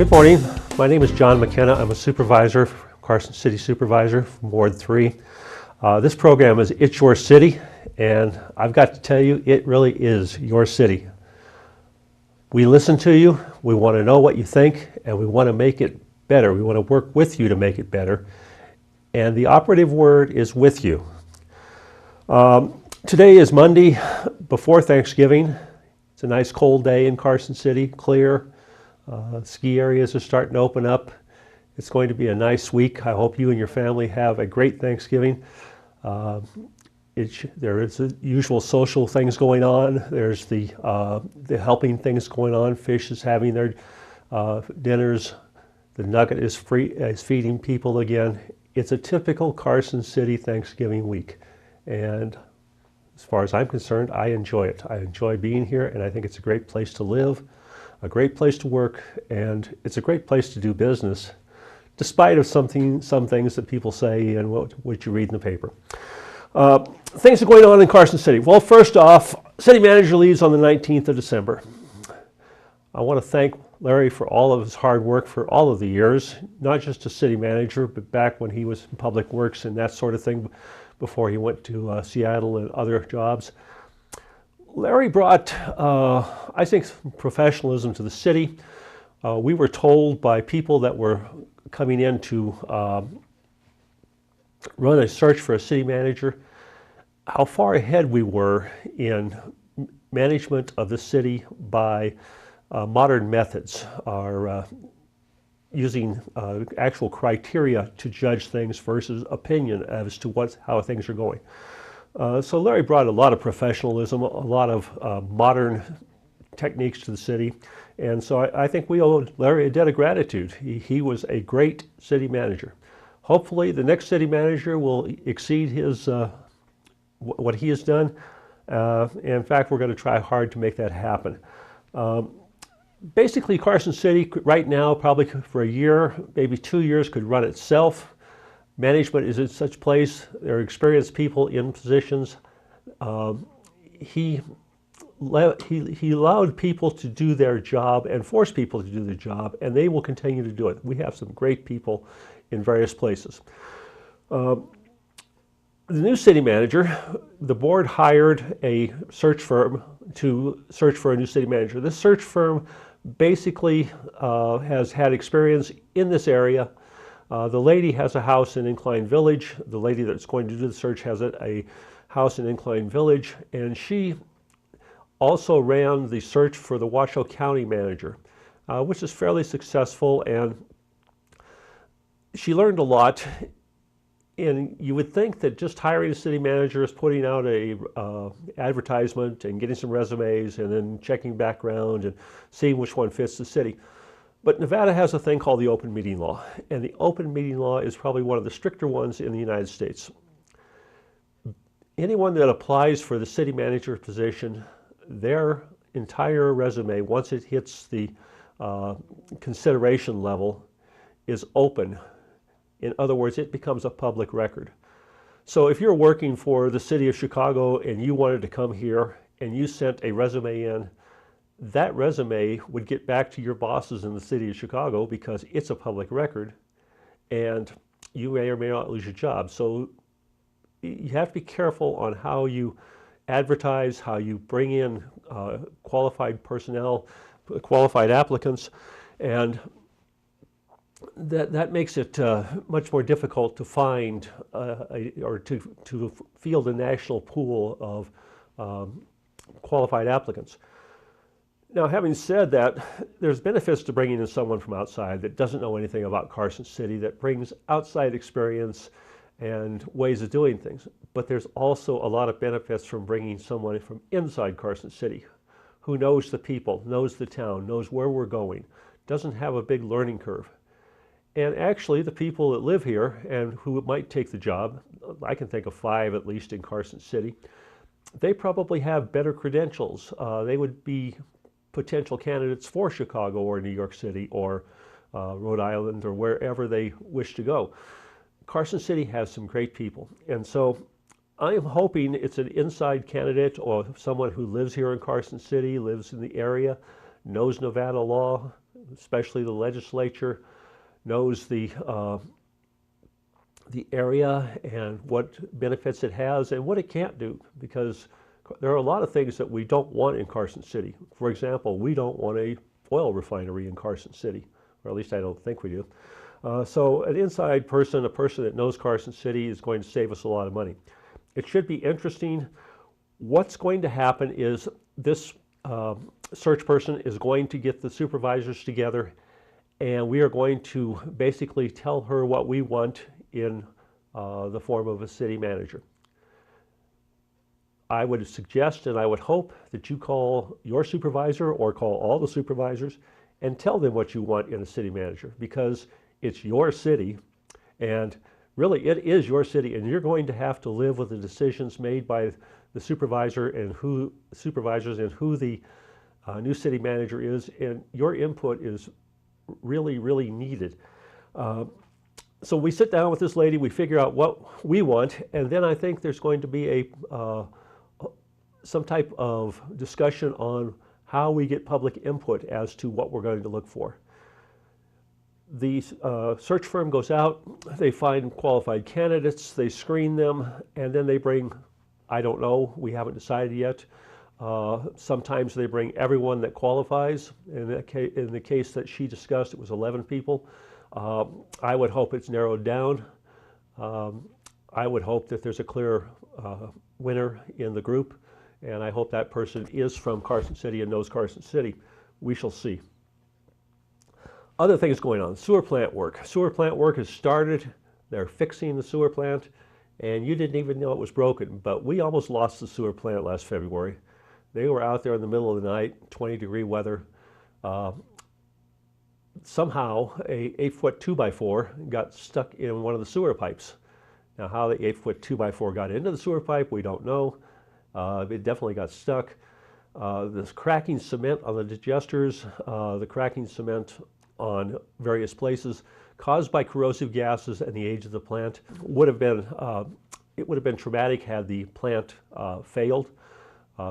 Good morning. My name is John McKenna. I'm a supervisor, Carson City Supervisor from Ward 3. This program is It's Your City, and I've got to tell you, it really is your city. We listen to you, we want to know what you think, and we want to make it better. We want to work with you to make it better. And the operative word is with you. Today is Monday before Thanksgiving. It's a nice cold day in Carson City, clear. Ski areas are starting to open up. It's going to be a nice week. I hope you and your family have a great Thanksgiving. There is the usual social things going on. There's the helping things going on. Fish is having their dinners. The Nugget is feeding people again. It's a typical Carson City Thanksgiving week. And as far as I'm concerned, I enjoy it. I enjoy being here, and I think it's a great place to live, a great place to work, and it's a great place to do business, despite of some things that people say and what you read in the paper. Things are going on in Carson City. Well, first off, city manager leaves on the 19th of December. I want to thank Larry for all of his hard work for all of the years, not just as city manager, but back when he was in public works and that sort of thing before he went to Seattle and other jobs. Larry brought, I think, professionalism to the city. We were told by people that were coming in to run a search for a city manager how far ahead we were in management of the city by modern methods, are using actual criteria to judge things versus opinion as to how things are going. So Larry brought a lot of professionalism, a lot of modern techniques to the city, and so I think we owe Larry a debt of gratitude. He was a great city manager. Hopefully the next city manager will exceed his what he has done. In fact, we're going to try hard to make that happen. Basically, Carson City right now, probably for a year, maybe 2 years, could run itself. Management is in such place. There are experienced people in positions. He allowed people to do their job and forced people to do their job, and they will continue to do it. We have some great people in various places. The new city manager, the board hired a search firm to search for a new city manager. This search firm basically has had experience in this area. The lady has a house in Incline Village. The lady that's going to do the search has a house in Incline Village, and she also ran the search for the Washoe County manager, which is fairly successful, and she learned a lot. And you would think that just hiring a city manager is putting out a advertisement and getting some resumes and then checking background and seeing which one fits the city. But Nevada has a thing called the open meeting law, and the open meeting law is probably one of the stricter ones in the United States. Anyone that applies for the city manager position, their entire resume, once it hits the consideration level, is open. In other words, it becomes a public record. So if you're working for the city of Chicago and you wanted to come here and you sent a resume in, that resume would get back to your bosses in the city of Chicago because it's a public record, and you may or may not lose your job. So you have to be careful on how you advertise, how you bring in qualified personnel, qualified applicants, and that makes it much more difficult to find or to field a national pool of qualified applicants. Now, having said that, there's benefits to bringing in someone from outside that doesn't know anything about Carson City, that brings outside experience and ways of doing things. But there's also a lot of benefits from bringing someone from inside Carson City who knows the people, knows the town, knows where we're going, doesn't have a big learning curve. And actually, the people that live here and who might take the job, I can think of 5 at least in Carson City, they probably have better credentials. They would be potential candidates for Chicago or New York City or Rhode Island or wherever they wish to go. Carson City has some great people, and so I am hoping it's an inside candidate or someone who lives here in Carson City, lives in the area, knows Nevada law, especially the legislature, knows the area and what benefits it has and what it can't do, because there are a lot of things that we don't want in Carson City. For example, we don't want a oil refinery in Carson City, or at least I don't think we do. So an inside person, a person that knows Carson City, is going to save us a lot of money. It should be interesting. What's going to happen is this search person is going to get the supervisors together, and we are going to basically tell her what we want in the form of a city manager. I would suggest and I would hope that you call your supervisor or call all the supervisors and tell them what you want in a city manager, because it's your city, and really it is your city, and you're going to have to live with the decisions made by the supervisor and who the new city manager is, and your input is really, really needed. So we sit down with this lady, we figure out what we want, and then I think there's going to be some type of discussion on how we get public input as to what we're going to look for. The search firm goes out, they find qualified candidates, they screen them, and then they bring, I don't know, we haven't decided yet. Sometimes they bring everyone that qualifies. In the case that she discussed, it was 11 people. I would hope it's narrowed down. I would hope that there's a clear winner in the group, and I hope that person is from Carson City and knows Carson City. We shall see. Other things going on, sewer plant work. Sewer plant work has started. They're fixing the sewer plant, and you didn't even know it was broken, but we almost lost the sewer plant last February. They were out there in the middle of the night, 20-degree weather. Somehow, a 8-foot 2x4 got stuck in one of the sewer pipes. Now, how the 8-foot 2x4 got into the sewer pipe, we don't know. It definitely got stuck. This cracking cement on the digesters, the cracking cement on various places caused by corrosive gases and the age of the plant would have been, it would have been traumatic had the plant failed.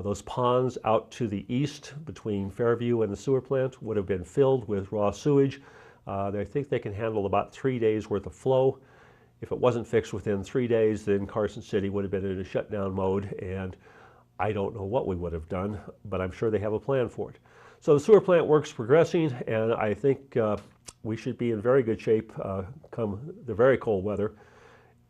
Those ponds out to the east between Fairview and the sewer plant would have been filled with raw sewage. I think they can handle about 3 days worth of flow. If it wasn't fixed within 3 days, then Carson City would have been in a shutdown mode, and I don't know what we would have done, but I'm sure they have a plan for it. So the sewer plant work's progressing, and I think we should be in very good shape come the very cold weather.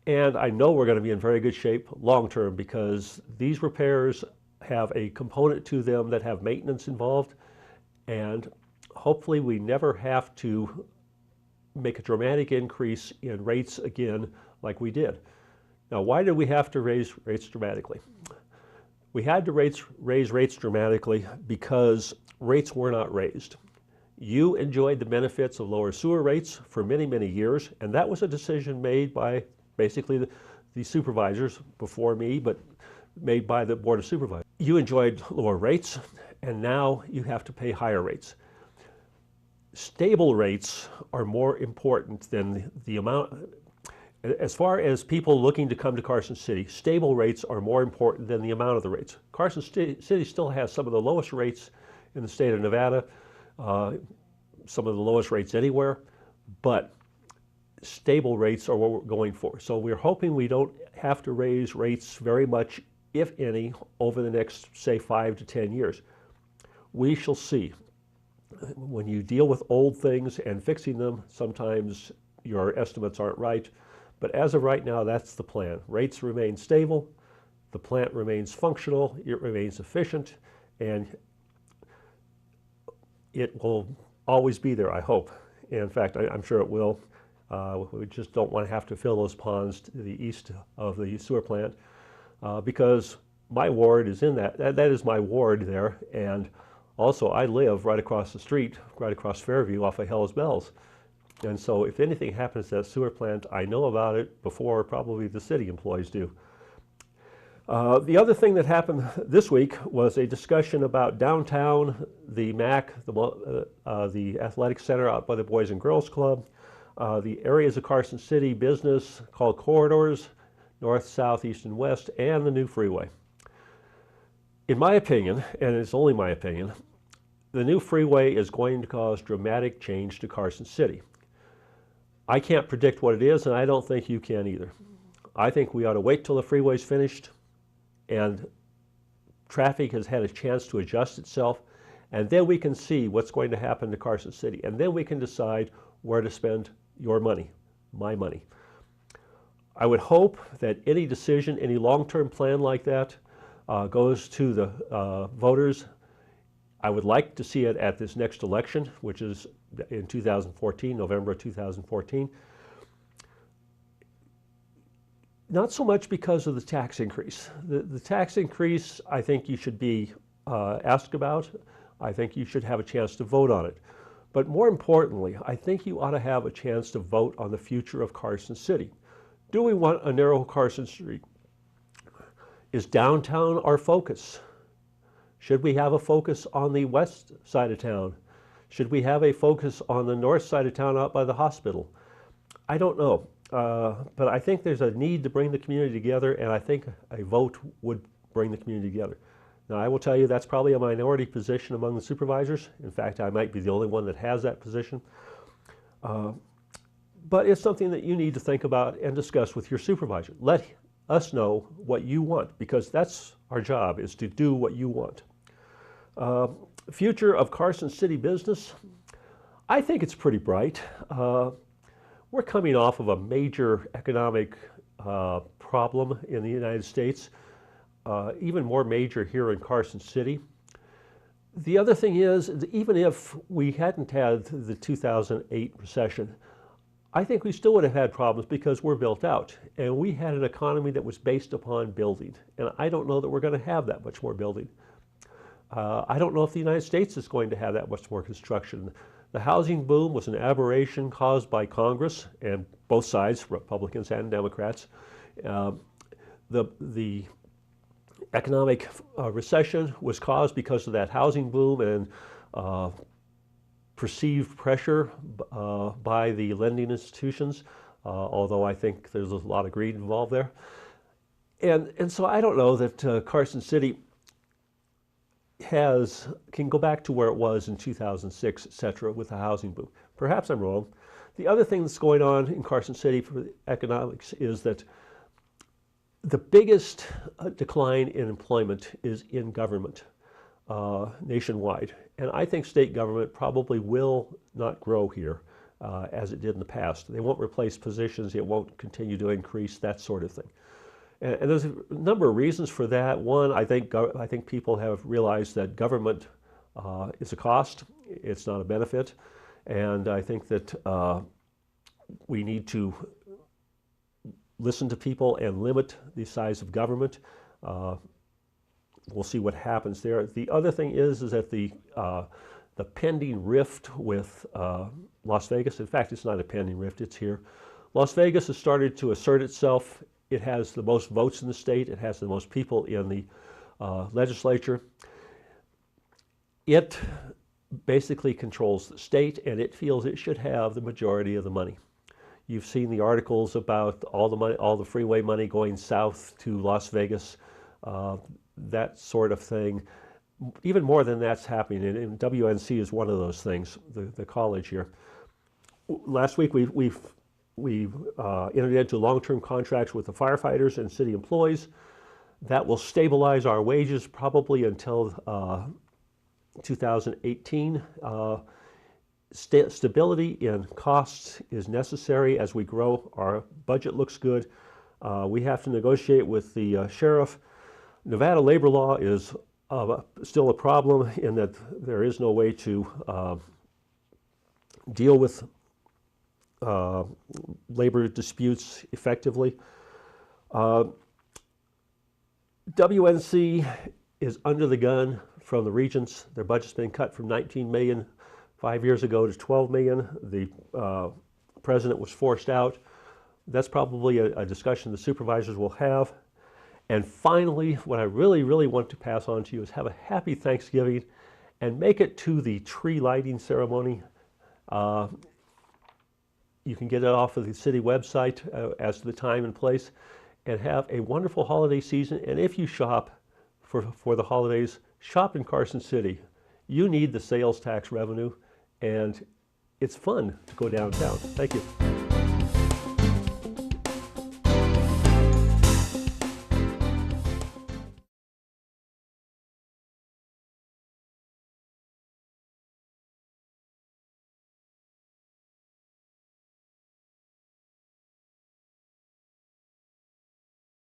And I know we're going to be in very good shape long term, because these repairs have a component to them that have maintenance involved, and hopefully we never have to make a dramatic increase in rates again like we did. Now, why did we have to raise rates dramatically? We had to raise rates dramatically because rates were not raised. You enjoyed the benefits of lower sewer rates for many, many years, and that was a decision made by basically the supervisors before me, but made by the Board of Supervisors. You enjoyed lower rates, and now you have to pay higher rates. Stable rates are more important than the amount. As far as people looking to come to Carson City, stable rates are more important than the amount of the rates. Carson City still has some of the lowest rates in the state of Nevada, some of the lowest rates anywhere, but stable rates are what we're going for. So we're hoping we don't have to raise rates very much, if any, over the next, say, 5 to 10 years. We shall see. When you deal with old things and fixing them, sometimes your estimates aren't right. But as of right now, that's the plan. Rates remain stable, the plant remains functional, it remains efficient, and it will always be there, I hope. In fact, I'm sure it will. We just don't want to have to fill those ponds to the east of the sewer plant, because my ward is in that. That is my ward there, and also I live right across the street, right across Fairview off of Hell's Bells. And so if anything happens to that sewer plant, I know about it before probably the city employees do. The other thing that happened this week was a discussion about downtown, the MAC, the athletic center out by the Boys and Girls Club, the areas of Carson City business called corridors, north, south, east, and west, and the new freeway. In my opinion, and it's only my opinion, the new freeway is going to cause dramatic change to Carson City. I can't predict what it is, and I don't think you can either. I think we ought to wait till the freeway's finished and traffic has had a chance to adjust itself, and then we can see what's going to happen to Carson City, and then we can decide where to spend your money, my money. I would hope that any decision, any long-term plan like that goes to the voters. I would like to see it at this next election, which is in 2014, November of 2014. Not so much because of the tax increase. The tax increase, I think you should be asked about. I think you should have a chance to vote on it. But more importantly, I think you ought to have a chance to vote on the future of Carson City. Do we want a narrow Carson Street? Is downtown our focus? Should we have a focus on the west side of town? Should we have a focus on the north side of town out by the hospital? I don't know. But I think there's a need to bring the community together, and I think a vote would bring the community together. Now, I will tell you that's probably a minority position among the supervisors. In fact, I might be the only one that has that position. But it's something that you need to think about and discuss with your supervisor. Let us know what you want, because that's our job, is to do what you want. Future of Carson City business, I think it's pretty bright. We're coming off of a major economic problem in the United States, even more major here in Carson City. The other thing is, even if we hadn't had the 2008 recession, I think we still would have had problems because we're built out, and we had an economy that was based upon building, and I don't know that we're going to have that much more building. I don't know if the United States is going to have that much more construction. The housing boom was an aberration caused by Congress and both sides, Republicans and Democrats. The economic recession was caused because of that housing boom and perceived pressure by the lending institutions, although I think there's a lot of greed involved there. And so I don't know that Carson City can go back to where it was in 2006, et cetera, with the housing boom. Perhaps I'm wrong. The other thing that's going on in Carson City for economics is that the biggest decline in employment is in government nationwide. And I think state government probably will not grow here as it did in the past. They won't replace positions, it won't continue to increase, that sort of thing. And there's a number of reasons for that. One, I think people have realized that government is a cost, it's not a benefit. And I think that we need to listen to people and limit the size of government. We'll see what happens there. The other thing is that the pending rift with Las Vegas, in fact, it's not a pending rift, it's here. Las Vegas has started to assert itself. It has the most votes in the state. It has the most people in the legislature. It basically controls the state, and it feels it should have the majority of the money. You've seen the articles about all the money, all the freeway money going south to Las Vegas, that sort of thing. Even more than that's happening, and WNC is one of those things, the college here. Last week we entered into long-term contracts with the firefighters and city employees. That will stabilize our wages probably until 2018. Stability in costs is necessary as we grow. Our budget looks good. We have to negotiate with the sheriff. Nevada labor law is still a problem in that there is no way to deal with labor disputes effectively. WNC is under the gun from the regents. Their budget's been cut from 19 million 5 years ago to 12 million. The president was forced out. That's probably a discussion the supervisors will have. And finally, what I really, really want to pass on to you is have a happy Thanksgiving and make it to the tree lighting ceremony. You can get it off of the city website as to the time and place, and have a wonderful holiday season. And if you shop for the holidays, shop in Carson City. You need the sales tax revenue, and it's fun to go downtown. Thank you.